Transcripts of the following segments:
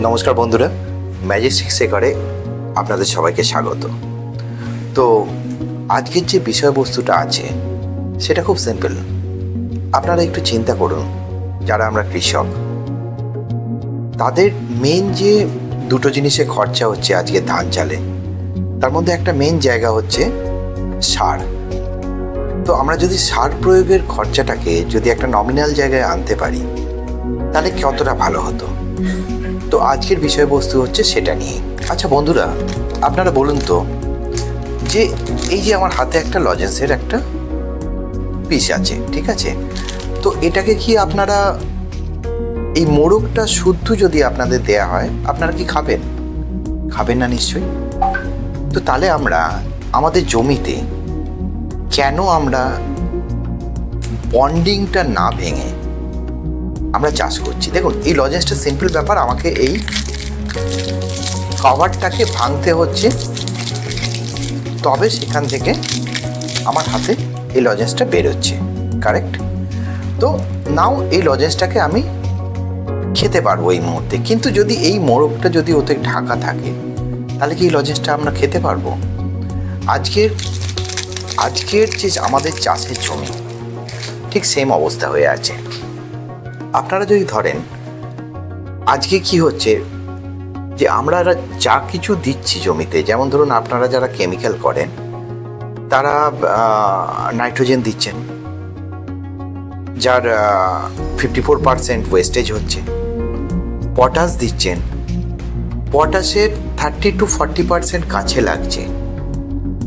নমস্কার বন্ধুরা, ম্যাজেস্টিক সেকারে আপনাদের সবাইকে স্বাগত। তো আজকের যে বিষয়বস্তুটা আছে সেটা খুব সিম্পল। আপনারা একটু চিন্তা করুন, যারা আমরা কৃষক, তাদের মেন যে দুটো জিনিসে খরচা হচ্ছে আজকে ধান চালে, তার মধ্যে একটা মেন জায়গা হচ্ছে সার। তো আমরা যদি সার প্রয়োগের খরচাটাকে যদি একটা নমিনাল জায়গায় আনতে পারি তাহলে কতটা ভালো হতো। তো আজকের বিষয়বস্তু হচ্ছে সেটা নিয়ে। আচ্ছা বন্ধুরা, আপনারা বলুন তো, যে এই যে আমার হাতে একটা লজেন্সের একটা পিস আছে, ঠিক আছে, তো এটাকে কি আপনারা এই মোড়কটা শুদ্ধ যদি আপনাদের দেয়া হয় আপনারা কি খাবেন? খাবেন না নিশ্চয়ই। তো তাহলে আমরা আমাদের জমিতে কেন আমরা বন্ডিংটা না ভেঙে আমরা চাষ করছি? দেখুন, এই লজেন্সটা সিম্পল ব্যাপার। আমাকে এই কভারটাকে ভাঙতে হচ্ছে, তবে সেখান থেকে আমার হাতে এই লজেন্সটা বেরোচ্ছে, কারেক্ট? তো নাও এই লজেন্সটাকে আমি খেতে পারবো এই মুহূর্তে, কিন্তু যদি এই মোড়কটা যদি ওতে ঢাকা থাকে তাহলে কি এই লজেন্সটা আমরা খেতে পারবো? আজকের যে আমাদের চাষের জমি ঠিক সেম অবস্থা হয়ে আছে। আপনারা যদি ধরেন আজকে কি হচ্ছে, যে আমরা যা কিছু দিচ্ছি জমিতে, যেমন ধরুন আপনারা যারা কেমিক্যাল করেন তারা নাইট্রোজেন দিচ্ছেন, যার 54% ওয়েস্টেজ হচ্ছে। পটাশ দিচ্ছেন, পটাশের 30 to 40% কাছে লাগছে।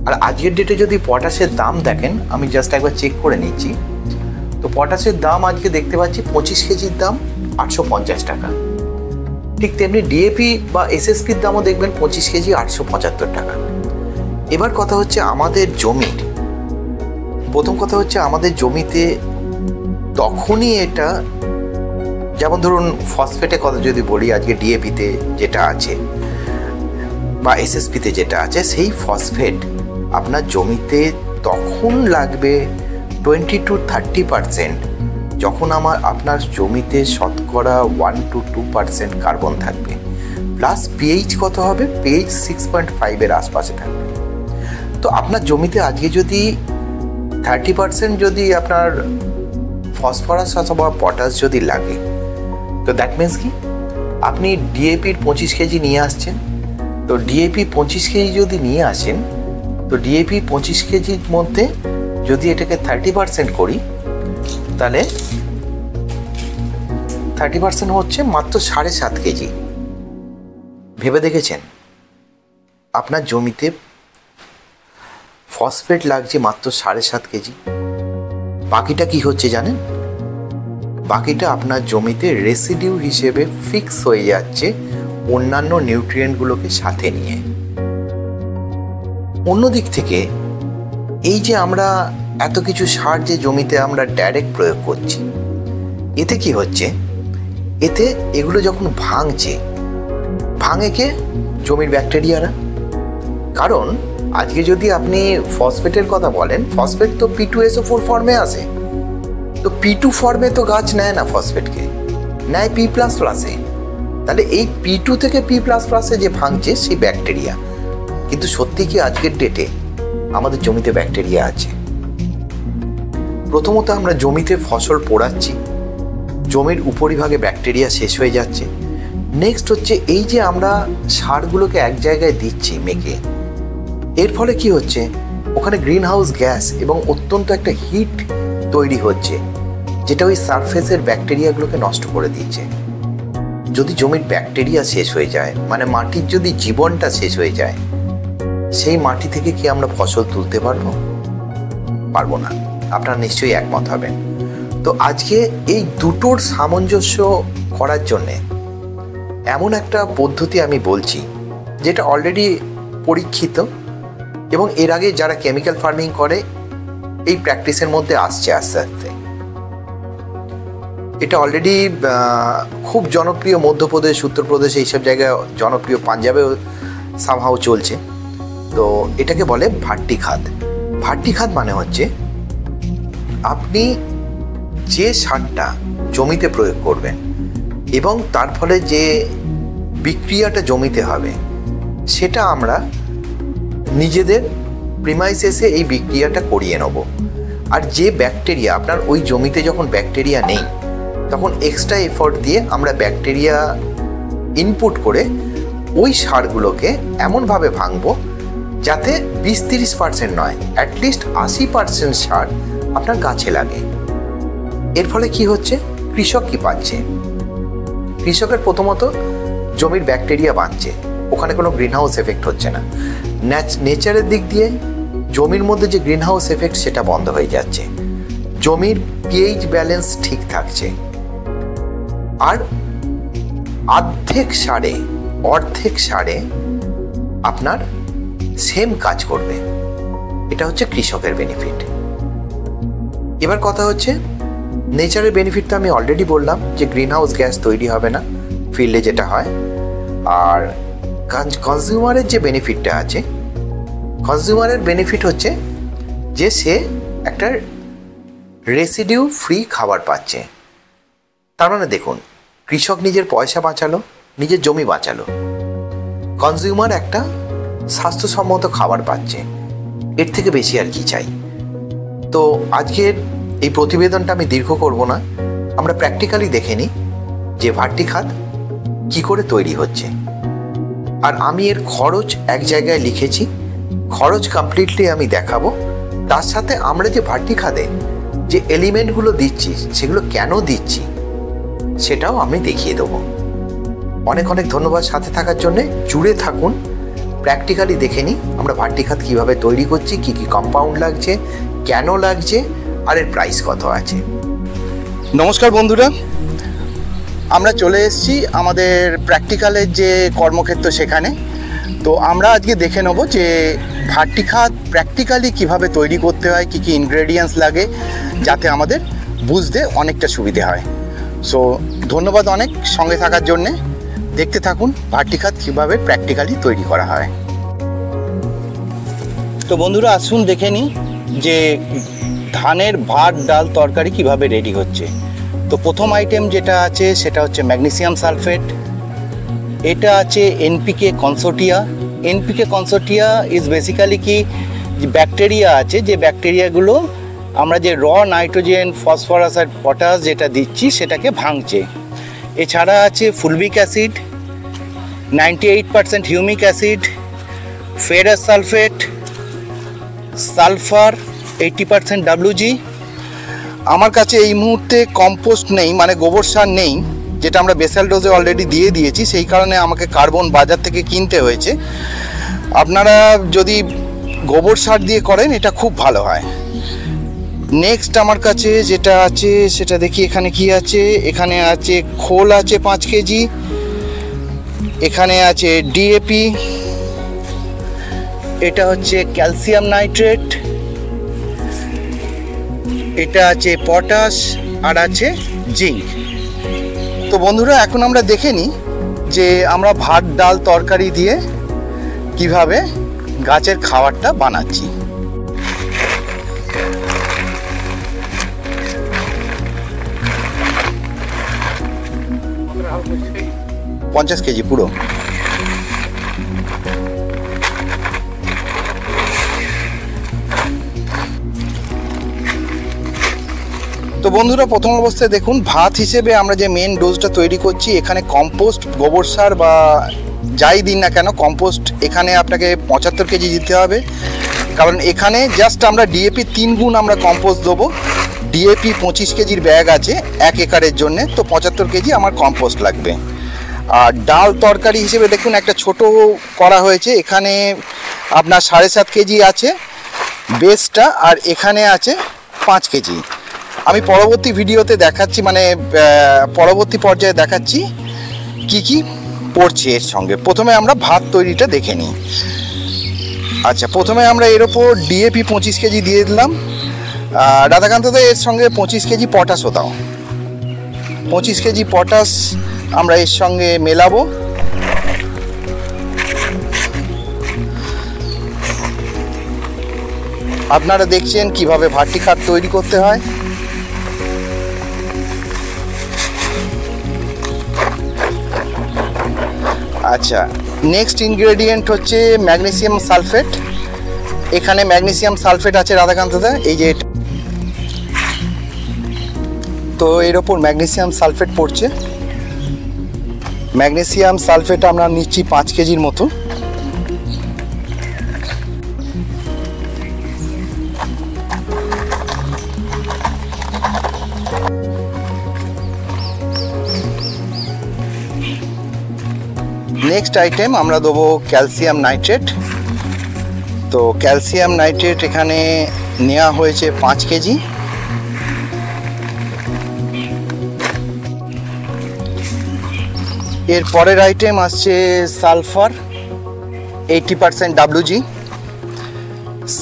আর আজকের ডেটে যদি পটাশের দাম দেখেন, আমি জাস্ট একবার চেক করে নিচ্ছি, তো পটাশের দাম আজকে দেখতে পাচ্ছি 25 কেজির দাম 850 টাকা। ঠিক তেমনি ডিএপি বা এসএসপির দামও দেখবেন 25 কেজি 875 টাকা। এবার কথা হচ্ছে আমাদের জমির, প্রথম কথা হচ্ছে আমাদের জমিতে তখনই এটা, যেমন ধরুন ফসফেটের কথা যদি বলি, আজকে ডিএপিতে যেটা আছে বা এসএসপিতে যেটা আছে, সেই ফসফেট আপনার জমিতে তখন লাগবে 20 to 30%, যখন আপনার জমিতে শতকরা 1 to 2% কার্বন থাকবে, প্লাস পিএইচ কত হবে, পিএইচ 6.5 এর আশপাশে থাকবে। তো আপনার জমিতে আজকে যদি 30% যদি আপনার ফসফরাস অথবা পটাশ যদি লাগে, তো দ্যাট মিনস কি, আপনি ডিএপির 25 কেজি নিয়ে আসছেন। তো ডিএপি 25 কেজি যদি নিয়ে আসেন, তো ডিএপি 25 কেজির মধ্যে যদি এটাকে 30% করি, তাহলে 30% হচ্ছে মাত্র 7.5 কেজি। ভেবে দেখেছেন আপনার জমিতে ফসফেট লাগছে মাত্র 7.5 কেজি? বাকিটা কি হচ্ছে জানেন? বাকিটা আপনার জমিতে রেসিডিউ হিসেবে ফিক্স হয়ে যাচ্ছে অন্যান্য নিউট্রিয়েন্টগুলোকে সাথে নিয়ে। অন্যদিক থেকে এই যে আমরা এত কিছু সার যে জমিতে আমরা ডাইরেক্ট প্রয়োগ করছি, এতে কি হচ্ছে, এতে এগুলো যখন ভাঙে কে? জমির ব্যাকটেরিয়ারা। কারণ আজকে যদি আপনি ফসফেটের কথা বলেন, ফসফেট তো P2SO4 ফর্মে আসে। তো P2 ফর্মে তো গাছ নেয় না ফসফেটকে, নেয় P++। তাহলে এই P2 থেকে P++ যে ভাঙছে সেই ব্যাকটেরিয়া। কিন্তু সত্যি কি আজকের ডেটে আমাদের জমিতে ব্যাকটেরিয়া আছে? প্রথমত আমরা জমিতে ফসল পোড়াচ্ছি, জমির উপরিভাগে ব্যাকটেরিয়া শেষ হয়ে যাচ্ছে। নেক্সট হচ্ছে এই যে আমরা সারগুলোকে এক জায়গায় দিচ্ছি মেখে, এর ফলে কি হচ্ছে, ওখানে গ্রিন হাউস গ্যাস এবং অত্যন্ত একটা হিট তৈরি হচ্ছে, যেটা ওই সারফেসের ব্যাকটেরিয়াগুলোকে নষ্ট করে দিচ্ছে। যদি জমির ব্যাকটেরিয়া শেষ হয়ে যায়, মানে মাটির যদি জীবনটা শেষ হয়ে যায়, সেই মাটি থেকে কি আমরা ফসল তুলতে পারবো না। আপনারা নিশ্চয়ই একমত হবেন। তো আজকে এই দুটোর সামঞ্জস্য করার জন্যে এমন একটা পদ্ধতি আমি বলছি, যেটা অলরেডি পরীক্ষিত এবং এর আগে যারা কেমিক্যাল ফার্মিং করে এই প্র্যাকটিসের মধ্যে আসছে আস্তে আস্তে। এটা অলরেডি খুব জনপ্রিয় মধ্যপ্রদেশ, উত্তরপ্রদেশ, এইসব জায়গায় জনপ্রিয়, পাঞ্জাবেও সামহাও চলছে। তো এটাকে বলে ভাট্টি খাদ। ভাট্টি খাদ মানে হচ্ছে আপনি যে সারটা জমিতে প্রয়োগ করবেন এবং তার ফলে যে বিক্রিয়াটা জমিতে হবে সেটা আমরা নিজেদের প্রিমাইসেসে এই বিক্রিয়াটা করিয়ে নেব। আর যে ব্যাকটেরিয়া আপনার ওই জমিতে যখন ব্যাকটেরিয়া নেই তখন এক্সট্রা এফোর্ট দিয়ে আমরা ব্যাকটেরিয়া ইনপুট করে ওই সারগুলোকে এমনভাবে ভাঙবো যাতে 20-30% নয়, অ্যাটলিস্ট 80% সার আপনার গাছে লাগে। এর ফলে কি হচ্ছে, কৃষক কি পাচ্ছে? কৃষকের প্রথমত জমির ব্যাকটেরিয়া বাঁচছে, ওখানে কোনো গ্রিন হাউস এফেক্ট হচ্ছে না। নেচারের দিক দিয়ে জমির মধ্যে যে গ্রিন হাউস এফেক্ট সেটা বন্ধ হয়ে যাচ্ছে, জমির পিএইচ ব্যালেন্স ঠিক থাকছে। আর অর্ধেক সারে আপনার সেম কাজ করবে। এটা হচ্ছে কৃষকের বেনিফিট। এবার কথা হচ্ছে নেচারের বেনিফিট তো আমি অলরেডি বললাম যে গ্রিন হাউস গ্যাস তৈরি হবে না ফিল্ডে যেটা হয়। আর কনজিউমারের যে বেনিফিটটা আছে, কনজিউমারের বেনিফিট হচ্ছে যে সে একটা রেসিডিউ ফ্রি খাবার পাচ্ছে। তার মানে দেখুন, কৃষক নিজের পয়সা বাঁচালো, নিজের জমি বাঁচালো, কনজিউমার একটা স্বাস্থ্যসম্মত খাবার পাচ্ছে। এর থেকে বেশি আর কি চাই? তো আজকের এই প্রতিবেদনটা আমি দীর্ঘ করব না, আমরা প্র্যাকটিক্যালি দেখে নিই যে ভার্টিখাত কি করে তৈরি হচ্ছে। আর আমি এর খরচ এক জায়গায় লিখেছি, খরচ কমপ্লিটলি আমি দেখাবো। তার সাথে আমরা যে ভার্টিখাতে যে এলিমেন্টগুলো দিচ্ছি সেগুলো কেন দিচ্ছি সেটাও আমি দেখিয়ে দেবো। অনেক অনেক ধন্যবাদ সাথে থাকার জন্যে। জুড়ে থাকুন, প্র্যাকটিক্যালি দেখে নিই আমরা ভার্টিখাত কীভাবে তৈরি করছি, কী কী কম্পাউন্ড লাগছে, কেন লাগছে, আর এর প্রাইস কত আছে। নমস্কার বন্ধুরা, আমরা চলে এসেছি আমাদের প্র্যাকটিক্যালের যে কর্মক্ষেত্র সেখানে। তো আমরা আজকে দেখে নেব যে ভার্টিখাত প্র্যাকটিক্যালি কিভাবে তৈরি করতে হয়, কী কী ইনগ্রেডিয়েন্টস লাগে, যাতে আমাদের বুঝতে অনেকটা সুবিধে হয়। সো ধন্যবাদ অনেক সঙ্গে থাকার জন্যে। দেখতে থাকুন ভার্টিখাত কীভাবে প্র্যাকটিক্যালি তৈরি করা হয়। তো বন্ধুরা আসুন দেখে নিই যে ধানের ভাত ডাল তরকারি কিভাবে রেডি হচ্ছে। তো প্রথম আইটেম যেটা আছে সেটা হচ্ছে ম্যাগনেসিয়াম সালফেট। এটা আছে এনপিকে কনসোর্টিয়া। এনপিকে কনসোর্টিয়া ইজ বেসিক্যালি কি ব্যাকটেরিয়া আছে, যে ব্যাকটেরিয়াগুলো আমরা যে র নাইট্রোজেন, ফসফরাস আর পটাশ যেটা দিচ্ছি সেটাকে ভাঙছে। এছাড়া আছে fulvic acid, 98% humic acid, ferrous sulphate, sulphur 80% WG। আমার কাছে এই মুহূর্তে কম্পোস্ট নেই, মানে গোবর সার নেই, যেটা আমরা বেসাল ডোজে অলরেডি দিয়ে দিয়েছি, সেই কারণে আমাকে কার্বন বাজার থেকে কিনতে হয়েছে। আপনারা যদি গোবর সার দিয়ে করেন এটা খুব ভালো হয়। নেক্সট আমার কাছে যেটা আছে সেটা দেখি এখানে কি আছে। এখানে আছে খোল আছে 5 কেজি, এখানে আছে ডিএপি, এটা হচ্ছে ক্যালসিয়াম নাইট্রেট, এটা আছে পটাশ, আর আছে জিঙ্ক। তো বন্ধুরা এখন আমরা দেখে নিই যে আমরা ভাত ডাল তরকারি দিয়ে কিভাবে গাছের খাবারটা বানাচ্ছি। 50 কেজি পুরো। তো বন্ধুরা প্রথম অবস্থায় দেখুন ভাত হিসেবে আমরা যে মেন ডোজটা তৈরি করছি, এখানে কম্পোস্ট গোবর সার বা যাই দিন না কেন কম্পোস্ট এখানে আপনাকে 75 কেজি দিতে হবে। কারণ এখানে জাস্ট আমরা ডিএপি 3 গুণ আমরা কম্পোস্ট দেবো। ডিএপি 25 কেজির ব্যাগ আছে 1 একরের জন্যে, তো 75 কেজি আমার কম্পোস্ট লাগবে। আর ডাল তরকারি হিসেবে দেখুন একটা ছোট করা হয়েছে, এখানে আপনার 7.5 কেজি আছে বেসটা, আর এখানে আছে 5 কেজি। আমি পরবর্তী ভিডিওতে দেখাচ্ছি, মানে পরবর্তী পর্যায়ে দেখাচ্ছি কি কি পড়ছে এর সঙ্গে। প্রথমে আমরা ভাত তৈরিটা দেখে নিই। আচ্ছা, প্রথমে আমরা এর ওপর ডিএপি 25 কেজি দিয়ে দিলাম। রাধাকান্তদা এর সঙ্গে 25 কেজি পটাশও দাও। 25 কেজি পটাশ আমরা এর সঙ্গে মেলাবো। আপনারা দেখছেন কিভাবে ভার্টিখাত তৈরি করতে হয়। আচ্ছা, নেক্সট ইনগ্রেডিয়েন্ট হচ্ছে ম্যাগনেসিয়াম সালফেট। এখানে ম্যাগনেসিয়াম সালফেট আছে রাধাকান্তদা, এই যে, তো এর ওপর ম্যাগনেসিয়াম সালফেট পড়ছে। ম্যাগনেসিয়াম সালফেট আমরা নিচ্ছি 5 কেজির মতো। নেক্সট আইটেম আমরা দেবো ক্যালসিয়াম নাইট্রেট। তো ক্যালসিয়াম নাইট্রেট এখানে নেওয়া হয়েছে 5 কেজি। এর পরের আইটেম আসছে সালফার 80% WG।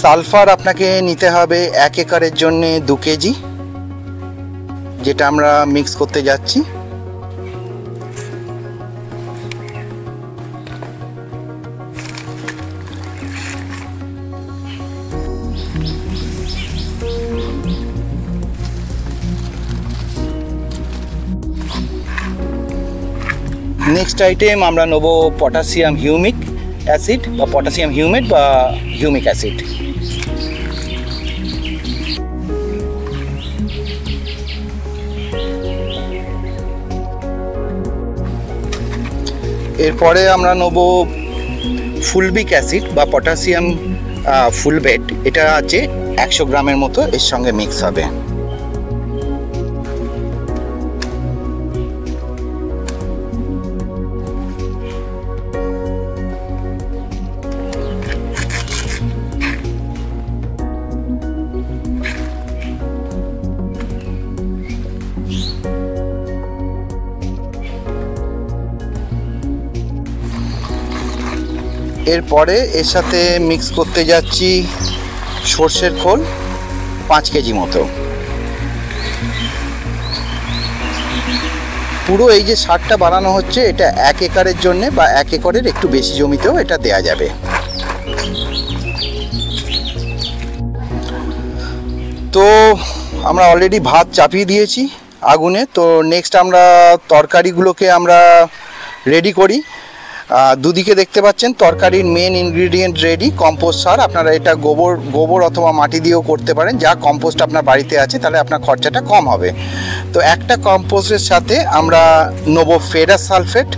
সালফার আপনাকে নিতে হবে 1 একরের জন্য 2 কেজি, যেটা আমরা মিক্স করতে যাচ্ছি। নেক্সট আইটেম আমরা নেব পটাশিয়াম হিউমিক অ্যাসিড বা পটাশিয়াম হিউমেট বা হিউমিক অ্যাসিড। এরপরে আমরা নেব ফুলবিক অ্যাসিড বা পটাশিয়াম ফুলবেট। এটা আছে 100 গ্রামের মতো, এর সঙ্গে মিক্স হবে। এরপরে এর সাথে মিক্স করতে যাচ্ছি সর্ষের খোল 5 কেজি মতো। পুরো এই যে সারটা বানানো হচ্ছে, এটা 1 একরের জন্য বা 1 একরের একটু বেশি জমিতেও এটা দেয়া যাবে। তো আমরা অলরেডি ভাত চাপিয়ে দিয়েছি আগুনে। তো নেক্সট আমরা তরকারিগুলোকে আমরা রেডি করি। দুদিকে দেখতে পাচ্ছেন তরকারির মেন ইনগ্রিডিয়েন্ট রেডি, কম্পোস্ট সার। আপনারা এটা গোবর অথবা মাটি দিয়েও করতে পারেন, যা কম্পোস্ট আপনার বাড়িতে আছে, তাহলে আপনার খরচাটা কম হবে। তো একটা কম্পোস্টের সাথে আমরা নেব ফেরাস সালফেট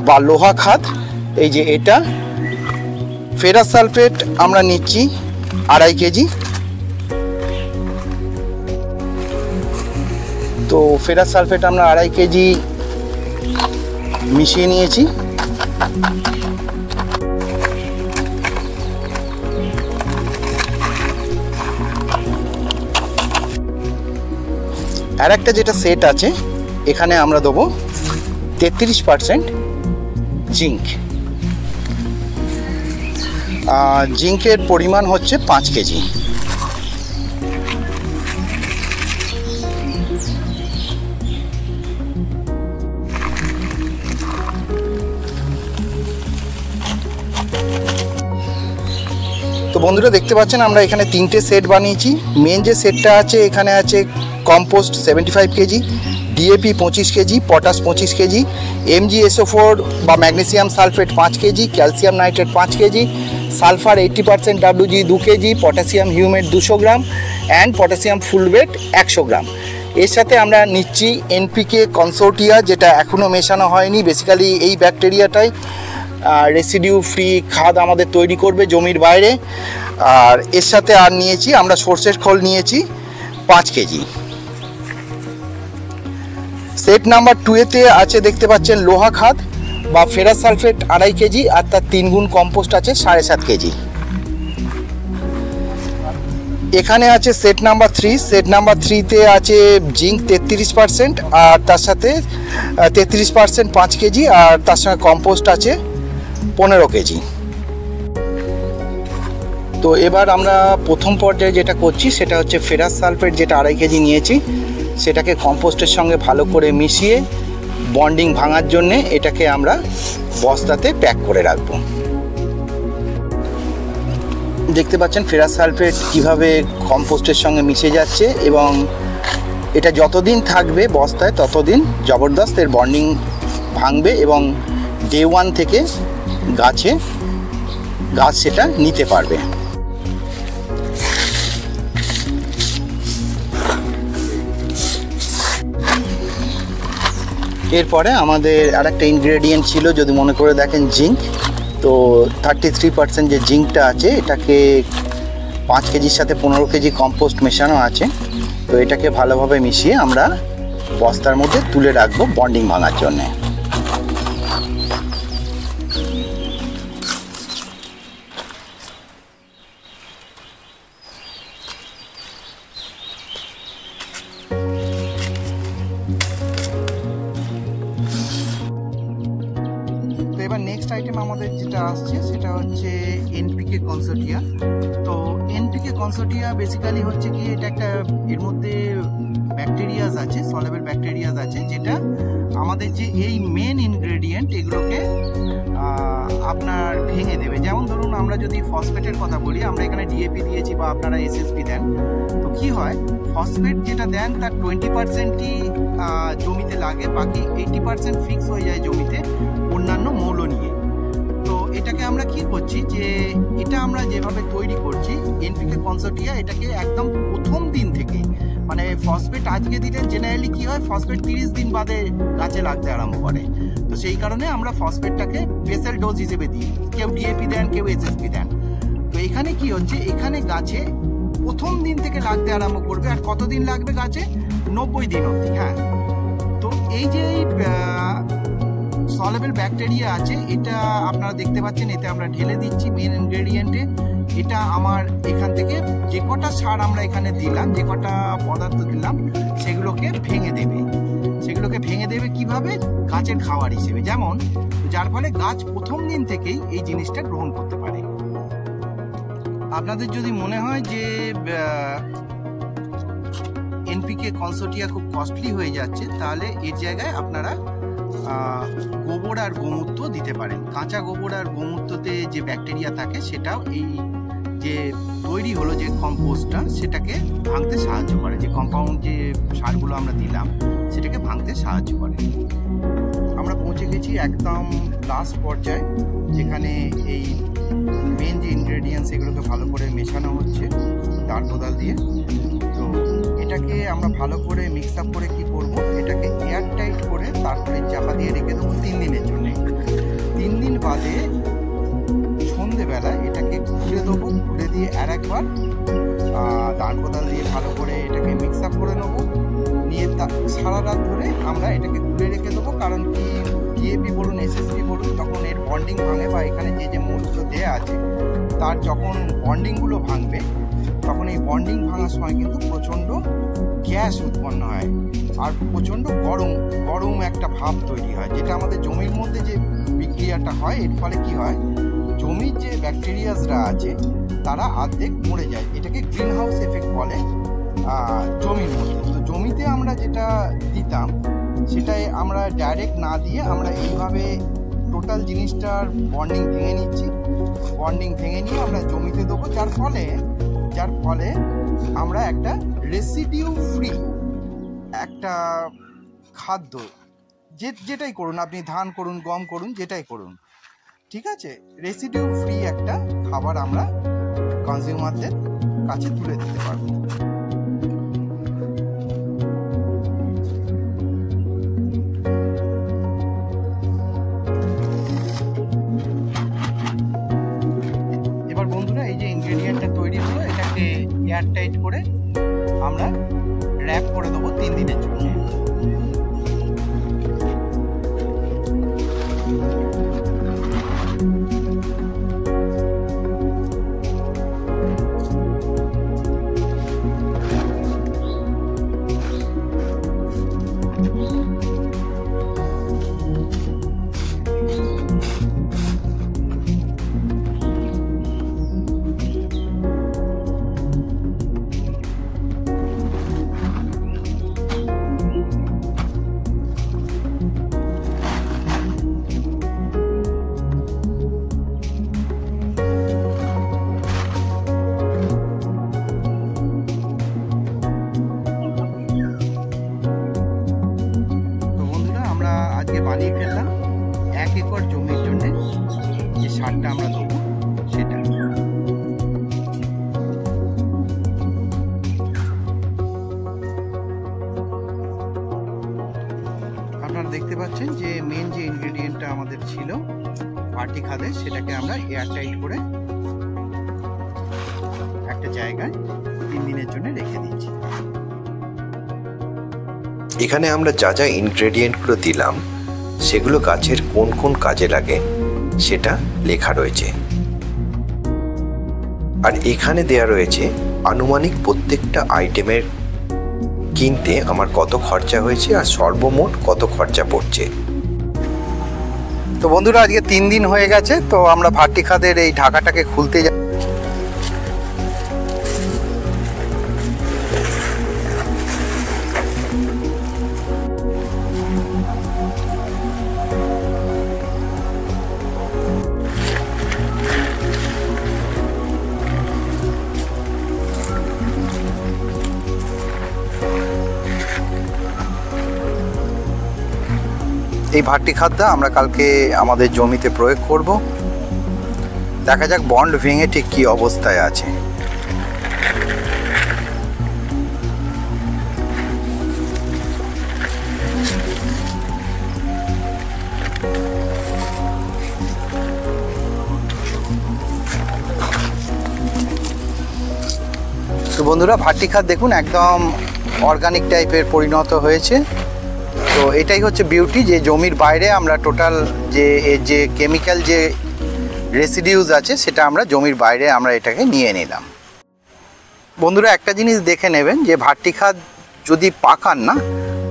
বা লোহা খাদ। এই যে এটা ফেরাস সালফেট আমরা নিচ্ছি 2.5 কেজি। তো ফেরাস সালফেট আমরা 2.5 কেজি মিশিয়ে নিয়েছি। আর একটা যেটা সেট আছে, এখানে আমরা দেবো 33% জিঙ্ক। জিঙ্কের পরিমাণ হচ্ছে 5 কেজি। তো বন্ধুরা দেখতে পাচ্ছেন আমরা এখানে 3টে সেট বানিয়েছি। মেন যে সেটটা আছে, এখানে আছে compost 75 KG, DAP 25 KG, potash 25 KG, MgSO4 বা magnesium sulphate 5 KG, calcium nitrate 5 KG, sulphur 80% WG 2 KG, potassium humate 200 gram and potassium fulvate 100 gram. এর সাথে আমরা নিচ্ছি NPK কনসোর্টিয়া, যেটা এখনও মেশানো হয়নি। বেসিক্যালি এই ব্যাকটেরিয়াটাই রেসিডিউ ফ্রি খাদ আমাদের তৈরি করবে জমির বাইরে। আর এর সাথে আর নিয়েছি আমরা সর্ষের খোল নিয়েছি 5 কেজি। সেট নাম্বার 2-তে আছে দেখতে পাচ্ছেন লোহা খাদ বা ফেরাস সালফেট 2.5 কেজি, আর তার 3 গুণ কম্পোস্ট আছে 7.5 কেজি। এখানে আছে সেট নাম্বার 3। সেট নাম্বার 3-তে আছে জিঙ্ক 33% আর তার সাথে 33% 5 কেজি, আর তার সঙ্গে কম্পোস্ট আছে 15 কেজি। তো এবার আমরা প্রথম পর্যায়ে যেটা করছি সেটা হচ্ছে ফেরাস সালফেট, যেটা 2.5 কেজি নিয়েছি, সেটাকে কম্পোস্টের সঙ্গে ভালো করে মিশিয়ে বন্ডিং ভাঙার জন্যে এটাকে আমরা বস্তাতে প্যাক করে রাখবো। দেখতে পাচ্ছেন ফেরাস সালফেট কীভাবে কম্পোস্টের সঙ্গে মিশে যাচ্ছে, এবং এটা যতদিন থাকবে বস্তায় ততদিন জবরদস্ত এর বন্ডিং ভাঙবে এবং ডে 1 থেকে গাছ সেটা নিতে পারবে। এরপরে আমাদের আরেকটা ইনগ্রেডিয়েন্ট ছিল, যদি মনে করে দেখেন, জিঙ্ক। তো 33% যে জিঙ্কটা আছে, এটাকে 5 কেজির সাথে 15 কেজি কম্পোস্ট মেশানো আছে। তো এটাকে ভালোভাবে মিশিয়ে আমরা বস্তার মধ্যে তুলে রাখবো বন্ডিং ভাঙার জন্যে। তো এবার নেক্সট আইটেম আমাদের যেটা আসছে সেটা হচ্ছে এনপিকে কনসোর্টিয়া। তো এনপিকে কনসোর্টিয়া বেসিক্যালি হচ্ছে কি, এটা একটা, এর মধ্যে ব্যাকটেরিয়াস আছে, সলেবল ব্যাকটেরিয়াস আছে, যেটা আমাদের যে এই মেন ইনগ্রেডিয়েন্ট এগুলোকে আপনার ভেঙে দেবে। যেমন ধরুন আমরা যদি ফসফেটের কথা বলি, আমরা এখানে ডিএপি দিয়েছি বা আপনারা এসএসপি দেন, তো কি হয়, ফসফেট যেটা দেন তার 20%ই জমিতে লাগে, বাকি 80% ফিক্স হয়ে যায় জমিতে অন্যান্য মৌল নিয়ে। তো এটাকে আমরা কি করছি, যে এটা আমরা যেভাবে তৈরি করছি এনপিকে কনসোর্টিয়া, এটাকে একদম প্রথম দিন থেকে, মানে ফসফেট আজকে দিলে জেনারেলি কি হয়, ফসফেট 30 দিন বাদে গাছে লাগতে আরম্ভ করে। তো সেই কারণে আমরা ফসফেটটাকে বেসেল ডোজ হিসেবে দিই, কেউ ডিএপি দেন, কেউ এসএসপি দেন। তো এখানে কি হচ্ছে, এখানে গাছে প্রথম দিন থেকে লাগতে আরম্ভ করবে। আর কতদিন লাগবে গাছে? 90 দিন অবধি। হ্যাঁ, তো এই যে সলেবল ব্যাকটেরিয়া আছে, এটা আপনারা দেখতে পাচ্ছেন, এতে আমরা ঢেলে দিচ্ছি মেন ইনগ্রেডিয়েন্টে। এটা আমার এখান থেকে যে কটা সার আমরা এখানে দিলাম, যে কটা পদার্থ দিলাম, সেগুলোকে ভেঙে দেবে কিভাবে? গাছের খাবার হিসেবে, যেমন, যার ফলে গাছ প্রথম দিন থেকেই এই জিনিসটা গ্রহণ করতে পারে। আপনাদের যদি মনে হয় যে এনপিকে কনসোর্টিয়া খুব কস্টলি হয়ে যাচ্ছে, তাহলে এর জায়গায় আপনারা গোবর আর গোমূত্র দিতে পারেন। কাঁচা গোবর আর গোমূত্রতে যে ব্যাকটেরিয়া থাকে, সেটাও এই যে তৈরি হলো যে কম্পোস্টটা, সেটাকে ভাঙতে সাহায্য করে। যে কম্পাউন্ড যে সারগুলো আমরা দিলাম, সেটাকে ভাঙতে সাহায্য করে। আমরা পৌঁছে গেছি একদম লাস্ট পর্যায়ে, যেখানে এই মেন যে ইনগ্রেডিয়েন্টস, এগুলোকে ভালো করে মেশানো হচ্ছে দাঁড় কোদাল দিয়ে। তো এটাকে আমরা ভালো করে মিক্স আপ করে কি করব, এটাকে এয়ার টাইট করে তারপরে চাপা দিয়ে রেখে দেবো 3 দিনের জন্য। 3 দিন বাদে সন্ধেবেলায় এটাকে খুলে দেবো, খুলে দিয়ে আর একবার দাঁড় কোদাল দিয়ে ভালো করে এটাকে মিক্স আপ করে নেবো। নিয়ে সারা রাত ধরে আমরা এটাকে খুলে রেখে দেবো। কারণ কি, ডিএপি বলুন, এসএসপি বলুন, যখন এর বন্ডিং ভাঙে বা এখানে যে মূলগুলো দেওয়া আছে, তার যখন বন্ডিংগুলো ভাঙবে, তখন এই বন্ডিং ভাঙার সময় কিন্তু প্রচণ্ড গ্যাস উৎপন্ন হয় আর প্রচণ্ড গরম একটা ভাব তৈরি হয়, যেটা আমাদের জমির মধ্যে যে বিক্রিয়াটা হয়, এর ফলে কি হয়, জমির যে ব্যাকটেরিয়াসরা আছে তারা অর্ধেক মরে যায়। এটাকে গ্রিন হাউস এফেক্ট বলে জমির মধ্যে। তো জমিতে আমরা যেটা দিতাম, সেটাই আমরা ডাইরেক্ট না দিয়ে আমরা এইভাবে টোটাল জিনিসটার বন্ডিং ভেঙে নিচ্ছি। বন্ডিং ভেঙে নিয়ে আমরা জমিতে দেবো, যার ফলে আমরা একটা রেসিডিউ ফ্রি একটা খাদ্য, যেটাই করুন আপনি, ধান করুন, গম করুন, যেটাই করুন, ঠিক আছে, রেসিডিউ ফ্রি একটা খাবার আমরা কনজিউমারদের কাছে তুলে দিতে পারবো। এবার বন্ধুরা, এই যে ইনগ্রেডিয়েন্টটা তৈরি হলো, এটাকে এয়ার টাইট করে আমরা র্যাপ করে দেবো 3 দিনের জন্য। ইনগ্রেডিয়েন্টটা আমরা দেবো সেটা। আপনারা দেখতে পাচ্ছেন যে মেন যে ইনগ্রেডিয়েন্টটা আমাদের ছিল ভাটি খাদে, সেটাকে আমরা এয়ারটাইট করে একটা জায়গায় 3 দিনের জন্য রেখে দিচ্ছি। এখানে আমরা যা যা ইনগ্রেডিয়েন্টগুলো দিলাম সেগুলো গাছের কোন কোন কাজে লাগে সেটা লেখা রয়েছে, আর এখানে দেয়া রয়েছে আনুমানিক প্রত্যেকটা আইটেমের কিনতে আমার কত খরচা হয়েছে আর সর্বমোট কত খরচা পড়ছে। তো বন্ধুরা আজকে 3 দিন হয়ে গেছে, তো আমরা ভাটি খাদের এই ঢাকাটাকে খুলতে যাই। এই ভাটি খাদ্য আমরা কালকে আমাদের জমিতে প্রয়োগ করব। দেখা যাক বন্ড ভেঙে ঠিক কী অবস্থায় আছে। তো বন্ধুরা ভাটি খাদ দেখুন একদম অর্গানিক টাইপের পরিণত হয়েছে। তো এটাই হচ্ছে বিউটি, যে জমির বাইরে আমরা টোটাল যে কেমিক্যাল যে রেসিডিউস আছে সেটা আমরা জমির বাইরে আমরা এটাকে নিয়ে নিলাম। বন্ধুরা একটা জিনিস দেখে নেবেন যে ভাটি খাদ যদি পাকান না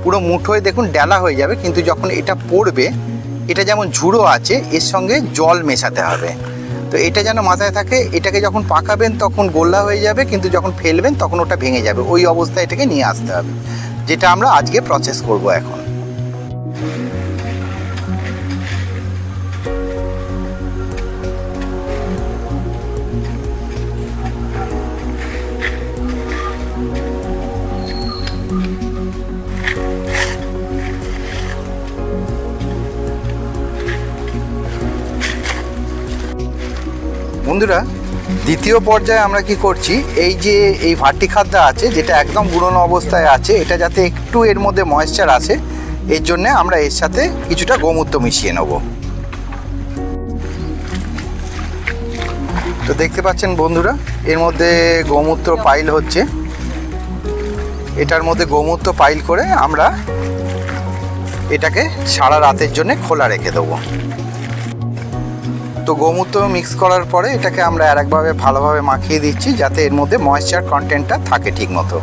পুরো মুঠোয় দেখুন ডেলা হয়ে যাবে, কিন্তু যখন এটা পড়বে এটা যেমন ঝুড়ো আছে এর সঙ্গে জল মেশাতে হবে। তো এটা যেন মাথায় থাকে, এটাকে যখন পাকাবেন তখন গোল্লা হয়ে যাবে, কিন্তু যখন ফেলবেন তখন ওটা ভেঙে যাবে। ওই অবস্থায় এটাকে নিয়ে আসতে হবে, যেটা আমরা আজকে প্রসেস করব এখন। বন্ধুরা দ্বিতীয় পর্যায়ে আমরা কি করছি, এই যে এই ভাটি খাদ্য আছে যেটা একদম পুরনো অবস্থায় আছে, এটা যাতে একটু এর মধ্যে ময়েশ্চার আসে এর জন্যে আমরা এর সাথে কিছুটা গোমূত্র মিশিয়ে নেব। তো দেখতে পাচ্ছেন বন্ধুরা এর মধ্যে গোমূত্র পাইল হচ্ছে, এটার মধ্যে গোমূত্র পাইল করে আমরা এটাকে সারা রাতের জন্য খোলা রেখে দেবো। তো গোমূত্র মিক্স করার পরে এটাকে আমরা আরেকভাবে ভালোভাবে মাখিয়ে দিচ্ছি যাতে এর মধ্যে ময়েশ্চার কন্টেন্টটা থাকে ঠিক মতো।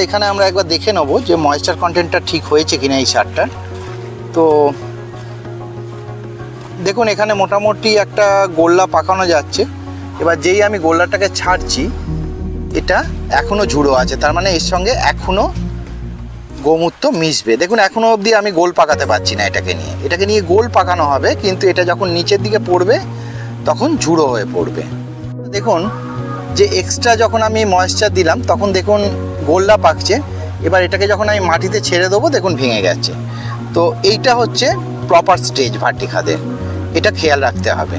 এখানে আমরা একবার দেখে নেব যে ময়েশ্চার কন্টেন্টটা ঠিক হয়েছে কিনা এই সারটা। তো দেখুন এখানে মোটামুটি একটা গোল্লা পাকানো যাচ্ছে। এবার যেই আমি গোল্লাটাকে ছাড়ছি এটা এখনও ঝুড়ো আছে, তার মানে এর সঙ্গে এখনও গোমূত্র মিশবে। দেখুন এখনও অবধি আমি গোল পাকাতে পারছি না, এটাকে নিয়ে গোল পাকানো হবে, কিন্তু এটা যখন নিচের দিকে পড়বে তখন ঝুড়ো হয়ে পড়বে। দেখুন যে এক্সট্রা যখন আমি ময়েশ্চার দিলাম তখন দেখুন গোল্লা পাকছে। এবার এটাকে যখন আমি মাটিতে ছেড়ে দেবো দেখুন ভেঙে গেছে। তো এইটা হচ্ছে প্রপার স্টেজ ভাটি খাদের, এটা খেয়াল রাখতে হবে।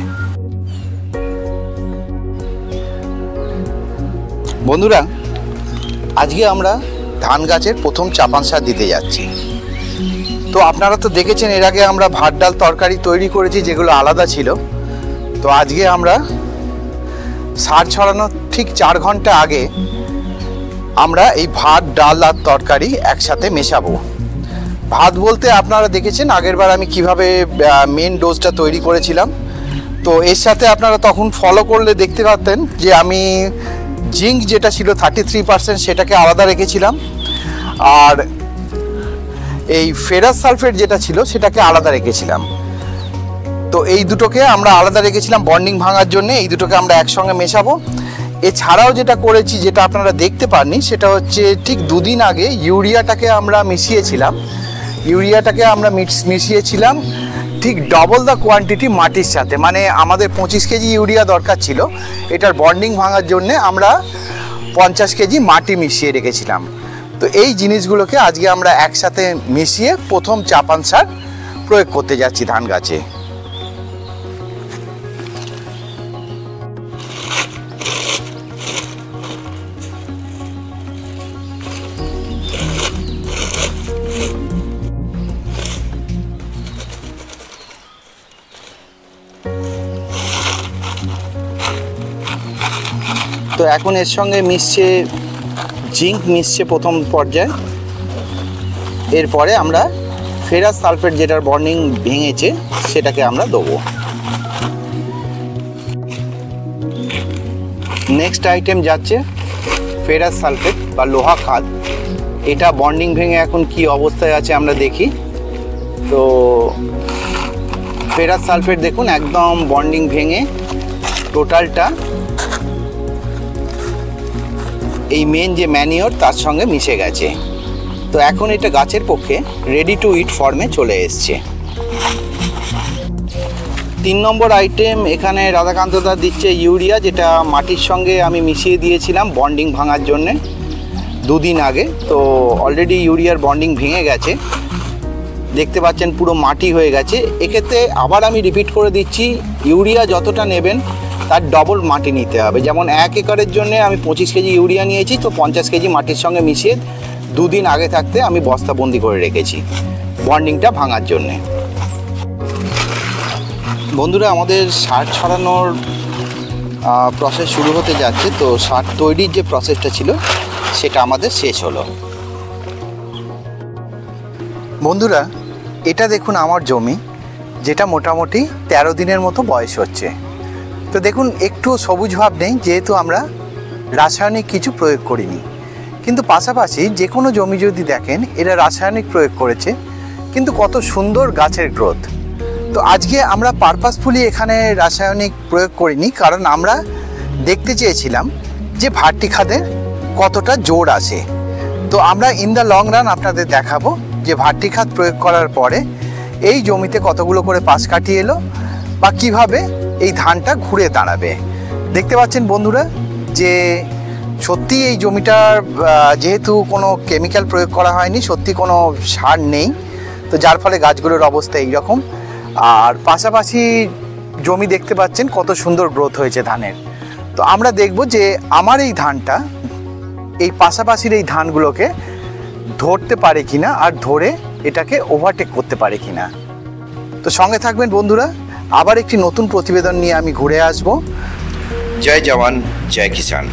বন্ধুরা আজকে আমরা ধান গাছের প্রথম চাপান সার দিতে যাচ্ছি। তো আপনারা তো দেখেছেন এর আগে আমরা ভাত ডাল তরকারি তৈরি করেছি যেগুলো আলাদা ছিল। তো আজকে আমরা সার ছড়ানোর ঠিক 4 ঘন্টা আগে আমরা এই ভাত ডাল আর তরকারি একসাথে মেশাবো। ভাত বলতে আপনারা দেখেছেন আগেরবার আমি কিভাবে মেন ডোজটা তৈরি করেছিলাম। তো এর সাথে আপনারা তখন ফলো করলে দেখতে পারতেন যে আমি জিঙ্ক যেটা ছিল 33% সেটাকে আলাদা রেখেছিলাম, আর এই ফেরাস সালফেট যেটা ছিল সেটাকে আলাদা রেখেছিলাম। তো এই দুটোকে আমরা আলাদা রেখেছিলাম বন্ডিং ভাঙার জন্য, এই দুটোকে আমরা একসঙ্গে মেশাবো। এছাড়াও যেটা করেছি যেটা আপনারা দেখতে পাননি সেটা হচ্ছে ঠিক 2 দিন আগে ইউরিয়াটাকে আমরা মিশিয়েছিলাম ঠিক ডবল দ্য কোয়ান্টিটি মাটির সাথে, মানে আমাদের 25 কেজি ইউরিয়া দরকার ছিল, এটার বন্ডিং ভাঙার জন্যে আমরা 50 কেজি মাটি মিশিয়ে রেখেছিলাম। তো এই জিনিসগুলোকে আজকে আমরা একসাথে মিশিয়ে প্রথম চাপান সার প্রয়োগ করতে যাচ্ছি ধান গাছে। তো এখন এর সঙ্গে মিশছে জিঙ্ক, মিশছে প্রথম পর্যায়ে। এরপরে আমরা ফেরাস সালফেট, যেটার বন্ডিং ভেঙেছে, সেটাকে আমরা দেবো। নেক্সট আইটেম যাচ্ছে ফেরাস সালফেট বা লোহা খাদ। এটা বন্ডিং ভেঙে এখন কি অবস্থায় আছে আমরা দেখি। তো ফেরাস সালফেট দেখুন একদম বন্ডিং ভেঙে টোটালটা এই মেন যে ম্যানিওর তার সঙ্গে মিশে গেছে। তো এখন এটা গাছের পক্ষে রেডি টু ইট ফর্মে চলে এসছে। 3 নম্বর আইটেম এখানে রাধাকান্ত দা দিচ্ছে ইউরিয়া, যেটা মাটির সঙ্গে আমি মিশিয়ে দিয়েছিলাম বন্ডিং ভাঙার জন্যে 2 দিন আগে। তো অলরেডি ইউরিয়ার বন্ডিং ভেঙে গেছে, দেখতে পাচ্ছেন পুরো মাটি হয়ে গেছে। এক্ষেত্রে আবার আমি রিপিট করে দিচ্ছি, ইউরিয়া যতটা নেবেন তার ডবল মাটি নিতে হবে। যেমন 1 একরের জন্য আমি 25 কেজি ইউরিয়া নিয়েছি, তো 50 কেজি মাটির সঙ্গে মিশিয়ে 2 দিন আগে থাকতে আমি বস্তাবন্দি করে রেখেছি বন্ডিংটা ভাঙার জন্যে। বন্ধুরা, আমাদের সার ছড়ানোর প্রসেস শুরু হতে যাচ্ছে। তো সার তৈরির যে প্রসেসটা ছিল সেটা আমাদের শেষ হলো। বন্ধুরা, এটা দেখুন আমার জমি, যেটা মোটামুটি 13 দিনের মতো বয়স হচ্ছে। তো দেখুন একটু সবুজ ভাব নেই, যেহেতু আমরা রাসায়নিক কিছু প্রয়োগ করিনি। কিন্তু পাশাপাশি যে কোনো জমি যদি দেখেন, এরা রাসায়নিক প্রয়োগ করেছে, কিন্তু কত সুন্দর গাছের গ্রোথ। তো আজকে আমরা পারপাসফুলি এখানে রাসায়নিক প্রয়োগ করিনি, কারণ আমরা দেখতে চেয়েছিলাম যে ভার্টি খাদের কতটা জোর আসে। তো আমরা ইন দ্য লং রান আপনাদের দেখাবো যে ভার্টি খাদ প্রয়োগ করার পরে এই জমিতে কতগুলো করে পাশ কাটিয়ে এলো বা কিভাবে এই ধানটা ঘুরে দাঁড়াবে। দেখতে পাচ্ছেন বন্ধুরা যে সত্যি এই জমিটার যেহেতু কোনো কেমিক্যাল প্রয়োগ করা হয়নি, সত্যি কোনো সার নেই, তো যার ফলে গাছগুলোর অবস্থা এইরকম। আর পাশাপাশি জমি দেখতে পাচ্ছেন কত সুন্দর গ্রোথ হয়েছে ধানের। তো আমরা দেখব যে আমার এই ধানটা এই পাশাপাশির এই ধানগুলোকে ধরতে পারে কিনা, আর ধরে এটাকে ওভারটেক করতে পারে কিনা। তো সঙ্গে থাকবেন বন্ধুরা, আবার একটি নতুন প্রতিবেদন নিয়ে আমি ঘুরে আসব। জয় জওয়ান, জয় কিষাণ।